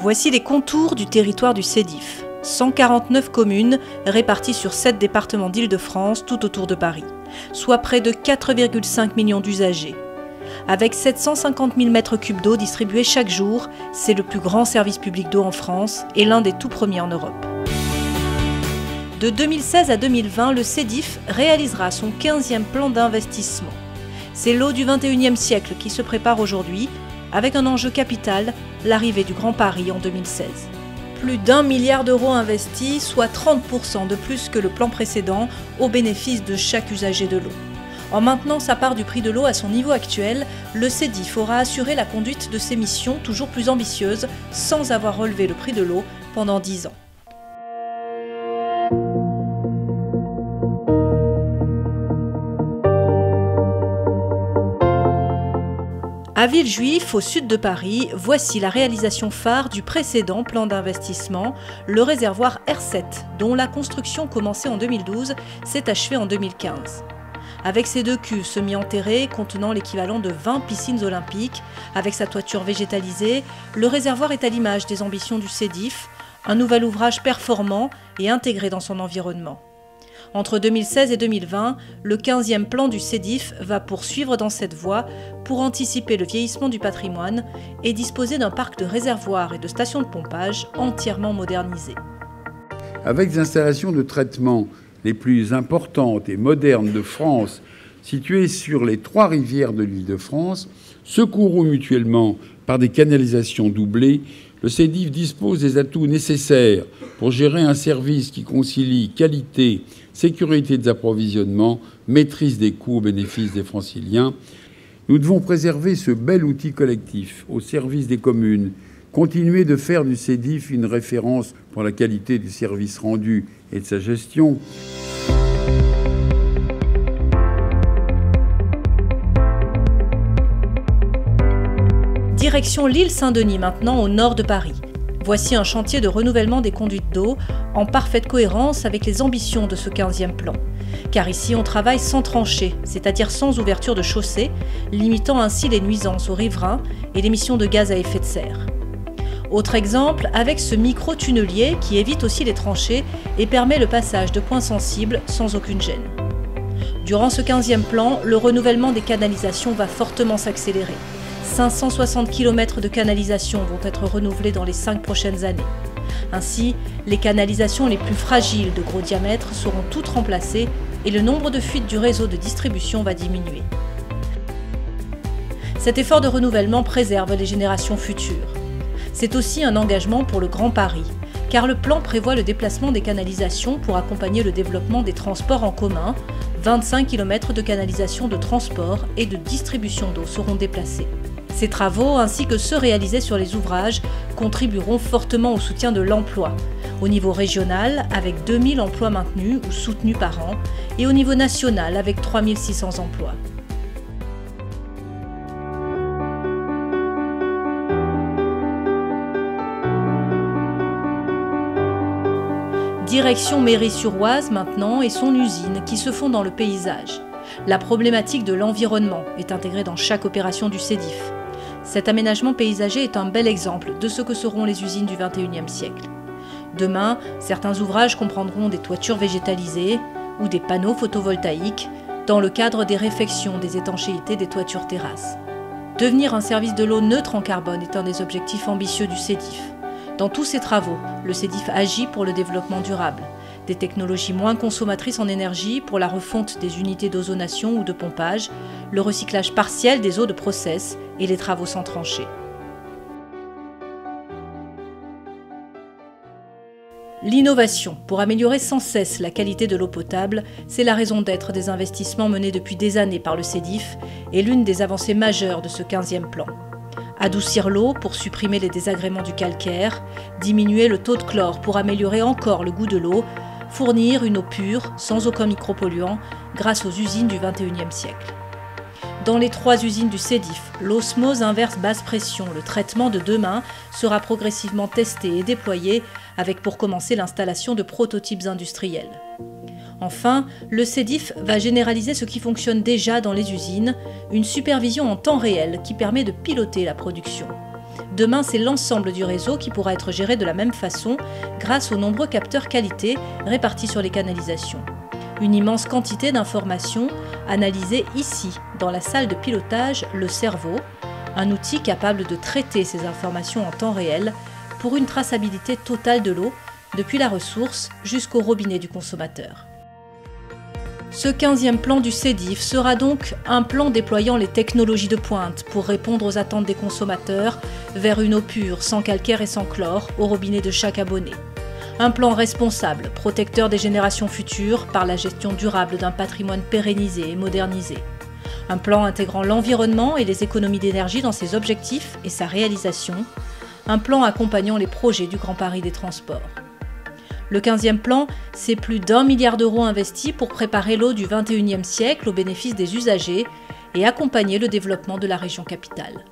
Voici les contours du territoire du Sédif. 149 communes réparties sur 7 départements d'Île-de-France tout autour de Paris, soit près de 4,5 millions d'usagers. Avec 750 000 mètres cubes d'eau distribués chaque jour, c'est le plus grand service public d'eau en France et l'un des tout premiers en Europe. De 2016 à 2020, le Sédif réalisera son 15e plan d'investissement. C'est l'eau du 21e siècle qui se prépare aujourd'hui, avec un enjeu capital, l'arrivée du Grand Paris en 2016. Plus d'1 milliard d'euros investis, soit 30% de plus que le plan précédent, au bénéfice de chaque usager de l'eau. En maintenant sa part du prix de l'eau à son niveau actuel, le Sédif aura assuré la conduite de ses missions toujours plus ambitieuses, sans avoir relevé le prix de l'eau pendant 10 ans. À Villejuif, au sud de Paris, voici la réalisation phare du précédent plan d'investissement, le réservoir R7, dont la construction commencée en 2012 s'est achevée en 2015. Avec ses 2 cuves semi-enterrées contenant l'équivalent de 20 piscines olympiques, avec sa toiture végétalisée, le réservoir est à l'image des ambitions du Sédif, un nouvel ouvrage performant et intégré dans son environnement. Entre 2016 et 2020, le 15e plan du Sédif va poursuivre dans cette voie pour anticiper le vieillissement du patrimoine et disposer d'un parc de réservoirs et de stations de pompage entièrement modernisés. Avec des installations de traitement les plus importantes et modernes de France, situées sur les 3 rivières de l'Île-de-France, secourus mutuellement par des canalisations doublées, le Sédif dispose des atouts nécessaires pour gérer un service qui concilie qualité, sécurité des approvisionnements, maîtrise des coûts au bénéfice des Franciliens. Nous devons préserver ce bel outil collectif au service des communes, continuer de faire du Sédif une référence pour la qualité du service rendu et de sa gestion. Direction l'île Saint-Denis maintenant, au nord de Paris. Voici un chantier de renouvellement des conduites d'eau en parfaite cohérence avec les ambitions de ce 15e plan. Car ici, on travaille sans tranchée, c'est-à-dire sans ouverture de chaussée, limitant ainsi les nuisances aux riverains et l'émission de gaz à effet de serre. Autre exemple, avec ce micro-tunnelier qui évite aussi les tranchées et permet le passage de points sensibles sans aucune gêne. Durant ce 15e plan, le renouvellement des canalisations va fortement s'accélérer. 560 km de canalisation vont être renouvelés dans les 5 prochaines années. Ainsi, les canalisations les plus fragiles de gros diamètre seront toutes remplacées et le nombre de fuites du réseau de distribution va diminuer. Cet effort de renouvellement préserve les générations futures. C'est aussi un engagement pour le Grand Paris, car le plan prévoit le déplacement des canalisations pour accompagner le développement des transports en commun. 25 km de canalisation de transport et de distribution d'eau seront déplacés. Ces travaux, ainsi que ceux réalisés sur les ouvrages, contribueront fortement au soutien de l'emploi, au niveau régional avec 2000 emplois maintenus ou soutenus par an, et au niveau national avec 3600 emplois. Direction Méry-sur-Oise maintenant et son usine qui se fond dans le paysage. La problématique de l'environnement est intégrée dans chaque opération du Sédif. Cet aménagement paysager est un bel exemple de ce que seront les usines du XXIe siècle. Demain, certains ouvrages comprendront des toitures végétalisées ou des panneaux photovoltaïques dans le cadre des réfections des étanchéités des toitures terrasses. Devenir un service de l'eau neutre en carbone est un des objectifs ambitieux du Sédif. Dans tous ces travaux, le Sédif agit pour le développement durable. Des technologies moins consommatrices en énergie pour la refonte des unités d'ozonation ou de pompage, le recyclage partiel des eaux de process et les travaux sans tranchée. L'innovation pour améliorer sans cesse la qualité de l'eau potable, c'est la raison d'être des investissements menés depuis des années par le Sédif et l'une des avancées majeures de ce 15e plan. Adoucir l'eau pour supprimer les désagréments du calcaire, diminuer le taux de chlore pour améliorer encore le goût de l'eau, fournir une eau pure, sans aucun micropolluant, grâce aux usines du XXIe siècle. Dans les 3 usines du Sédif, l'osmose inverse basse pression, le traitement de demain, sera progressivement testé et déployé, avec pour commencer l'installation de prototypes industriels. Enfin, le Sédif va généraliser ce qui fonctionne déjà dans les usines, une supervision en temps réel qui permet de piloter la production. Demain, c'est l'ensemble du réseau qui pourra être géré de la même façon grâce aux nombreux capteurs qualité répartis sur les canalisations. Une immense quantité d'informations analysées ici, dans la salle de pilotage Le Cerveau, un outil capable de traiter ces informations en temps réel pour une traçabilité totale de l'eau, depuis la ressource jusqu'au robinet du consommateur. Ce 15e plan du CEDIF sera donc un plan déployant les technologies de pointe pour répondre aux attentes des consommateurs vers une eau pure, sans calcaire et sans chlore, au robinet de chaque abonné. Un plan responsable, protecteur des générations futures par la gestion durable d'un patrimoine pérennisé et modernisé. Un plan intégrant l'environnement et les économies d'énergie dans ses objectifs et sa réalisation. Un plan accompagnant les projets du Grand Paris des Transports. Le 15e plan, c'est plus d'1 milliard d'euros investis pour préparer l'eau du XXIe siècle au bénéfice des usagers et accompagner le développement de la région capitale.